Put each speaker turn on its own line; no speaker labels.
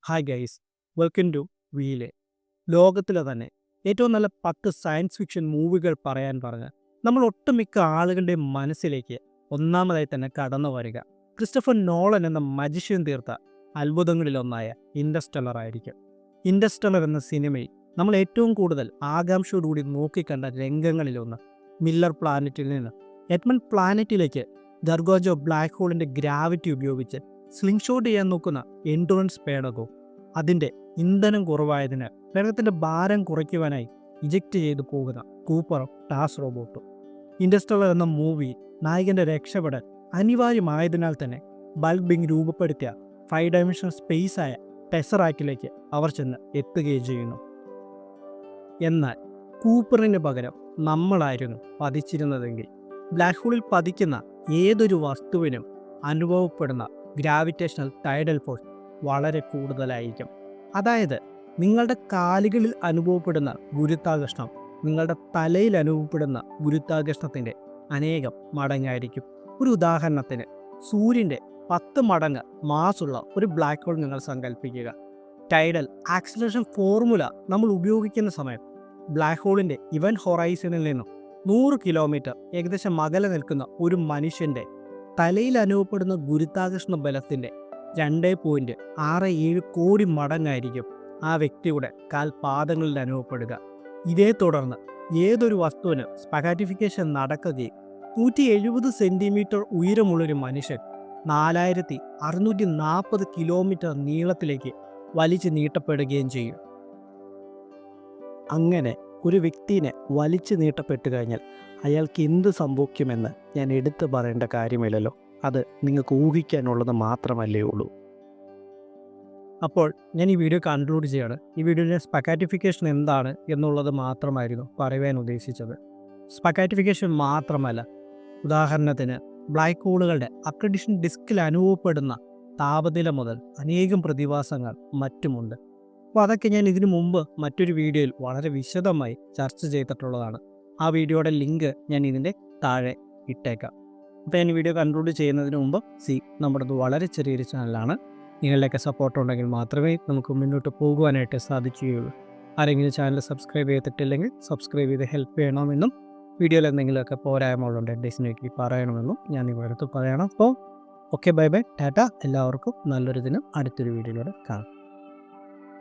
Hi guys, welcome to വീലെ. ലോകത്തിലെ തന്നെ ഏറ്റവും നല്ല 10 സയൻസ് ഫിക്ഷൻ മൂവികൾ പറയാൻ പറഞ്ഞ് നമ്മൾ ഒട്ടുമിക്ക ആളുകളുടെയും മനസ്സിലേക്ക് ഒന്നാമതായി തന്നെ കടന്നു വരിക ക്രിസ്റ്റഫർ നോളൻ എന്ന മജിഷ്യൻ തീർത്ത അത്ഭുതങ്ങളിലൊന്നായ ഇൻഡർസ്റ്റെല്ലർ ആയിരിക്കും. ഇൻഡർസ്റ്റെല്ലർ എന്ന സിനിമയിൽ നമ്മൾ ഏറ്റവും കൂടുതൽ ആകാംക്ഷയോടുകൂടി നോക്കിക്കണ്ട രംഗങ്ങളിലൊന്ന് മില്ലർ പ്ലാനറ്റിൽ നിന്ന് എഡ്മണ്ട് പ്ലാനറ്റിലേക്ക് ദർഗോജോ ബ്ലാക്ക് ഹോളിൻ്റെ ഗ്രാവിറ്റി ഉപയോഗിച്ച് സ്ലിംഗ് ഷോട്ട് ചെയ്യാൻ നോക്കുന്ന എൻഡുറൻസ് പേടകോ അതിൻ്റെ ഇന്ധനം കുറവായതിനാൽ പേടകത്തിൻ്റെ ഭാരം കുറയ്ക്കുവാനായി ഇജക്റ്റ് ചെയ്തു പോകുന്ന കൂപ്പറും ടാസ് റോബോട്ടും. ഇൻഡർസ്റ്റെല്ലർ എന്ന മൂവി നായകൻ്റെ രക്ഷപ്പെടൽ അനിവാര്യമായതിനാൽ തന്നെ ബൾബിംഗ് രൂപപ്പെടുത്തിയ 5 ഡയമെൻഷണൽ സ്പേസായ ടെസറാക്കിലേക്ക് അവർ ചെന്ന് എത്തുകയും ചെയ്യുന്നു. എന്നാൽ കൂപ്പറിന് പകരം നമ്മളായിരുന്നു പതിച്ചിരുന്നതെങ്കിൽ ബ്ലാക്ക് ഹോളിൽ പതിക്കുന്ന ഏതൊരു വസ്തുവിനും അനുഭവപ്പെടുന്ന ഗ്രാവിറ്റേഷണൽ ടൈഡൽ ഫോഴ്സ് വളരെ കൂടുതലായിരിക്കും. അതായത് നിങ്ങളുടെ കാലുകളിൽ അനുഭവപ്പെടുന്ന ഗുരുത്വാകർഷണം നിങ്ങളുടെ തലയിൽ അനുഭവപ്പെടുന്ന ഗുരുത്വാകർഷണത്തിൻ്റെ അനേകം മടങ്ങായിരിക്കും. ഒരു ഉദാഹരണത്തിന് സൂര്യൻ്റെ 10 മടങ്ങ് മാസുള്ള ഒരു ബ്ലാക്ക് ഹോൾ നിങ്ങൾ സങ്കല്പിക്കുക. ടൈഡൽ ആക്സിലറേഷൻ ഫോർമുല നമ്മൾ ഉപയോഗിക്കുന്ന സമയം ബ്ലാക്ക് ഹോളിൻ്റെ ഇവൻറ്റ് ഹൊറൈസണിൽ നിന്നും 100 കിലോമീറ്റർ ഏകദേശം അകലെ നിൽക്കുന്ന ഒരു മനുഷ്യൻ്റെ തലയിൽ അനുഭവപ്പെടുന്ന ഗുരുത്വാകർഷണ ബലത്തിൻ്റെ 2.67 കോടി മടങ്ങായിരിക്കും ആ വ്യക്തിയുടെ കാൽപാദങ്ങളിൽ അനുഭവപ്പെടുക. ഇതേ തുടർന്ന് ഏതൊരു വസ്തുവിന് സ്പഗാറ്റിഫിക്കേഷൻ നടക്കുകയും 170 സെൻറ്റിമീറ്റർ ഉയരമുള്ളൊരു മനുഷ്യൻ 4640 കിലോമീറ്റർ നീളത്തിലേക്ക് വലിച്ചു നീട്ടപ്പെടുകയും ചെയ്യും. അങ്ങനെ ഒരു വ്യക്തിനെ വലിച്ചു നീട്ടപ്പെട്ടു കഴിഞ്ഞാൽ അയാൾക്ക് എന്ത് സംഭവിക്കുമെന്ന് ഞാൻ എടുത്തു പറയേണ്ട കാര്യമില്ലല്ലോ. അത് നിങ്ങൾക്ക് ഊഹിക്കാനുള്ളത് മാത്രമല്ലേ ഉള്ളൂ. അപ്പോൾ ഞാൻ ഈ വീഡിയോ കൺക്ലൂഡ് ചെയ്യാണ്. ഈ വീഡിയോയിലെ സ്പഗാറ്റിഫിക്കേഷൻ എന്താണ് എന്നുള്ളത് മാത്രമായിരുന്നു പറയുവാൻ ഉദ്ദേശിച്ചത്. സ്പഗാറ്റിഫിക്കേഷൻ മാത്രമല്ല, ഉദാഹരണത്തിന് ബ്ലാക്ക് ഹോളുകളുടെ അക്രഡിഷൻ ഡിസ്കിൽ അനുഭവപ്പെടുന്ന താപനില മുതൽ അനേകം പ്രതിഭാസങ്ങൾ മറ്റുമുണ്ട്. അപ്പോൾ അതൊക്കെ ഞാൻ ഇതിനു മുമ്പ് മറ്റൊരു വീഡിയോയിൽ വളരെ വിശദമായി ചർച്ച ചെയ്തിട്ടുള്ളതാണ്. ആ വീഡിയോയുടെ ലിങ്ക് ഞാൻ ഇതിൻ്റെ താഴെ ഇട്ടേക്കാം. അപ്പോൾ ഞാൻ വീഡിയോ കൺക്ലൂഡ് ചെയ്യുന്നതിന് മുമ്പ് നമ്മുടേത് വളരെ ചെറിയൊരു ചാനലാണ്. നിങ്ങളുടെയൊക്കെ സപ്പോർട്ട് ഉണ്ടെങ്കിൽ മാത്രമേ നമുക്ക് മുന്നോട്ട് പോകുവാനായിട്ട് സാധിക്കുകയുള്ളൂ. ആരെങ്കിലും ചാനൽ സബ്സ്ക്രൈബ് ചെയ്തിട്ടില്ലെങ്കിൽ സബ്സ്ക്രൈബ് ചെയ്ത് ഹെൽപ്പ് ചെയ്യണമെന്നും വീഡിയോയിൽ എന്തെങ്കിലുമൊക്കെ പോരായ്മകളുണ്ട് ഡെസിനേറ്റ്ലി പറയണമെന്നും ഞാൻ നിങ്ങളുടെ അടുത്ത് പറയണം. അപ്പോൾ ഓക്കെ, ബൈ ബൈ, ടാറ്റ. എല്ലാവർക്കും നല്ലൊരു ദിനം. അടുത്തൊരു വീഡിയോയിലൂടെ കാണാം.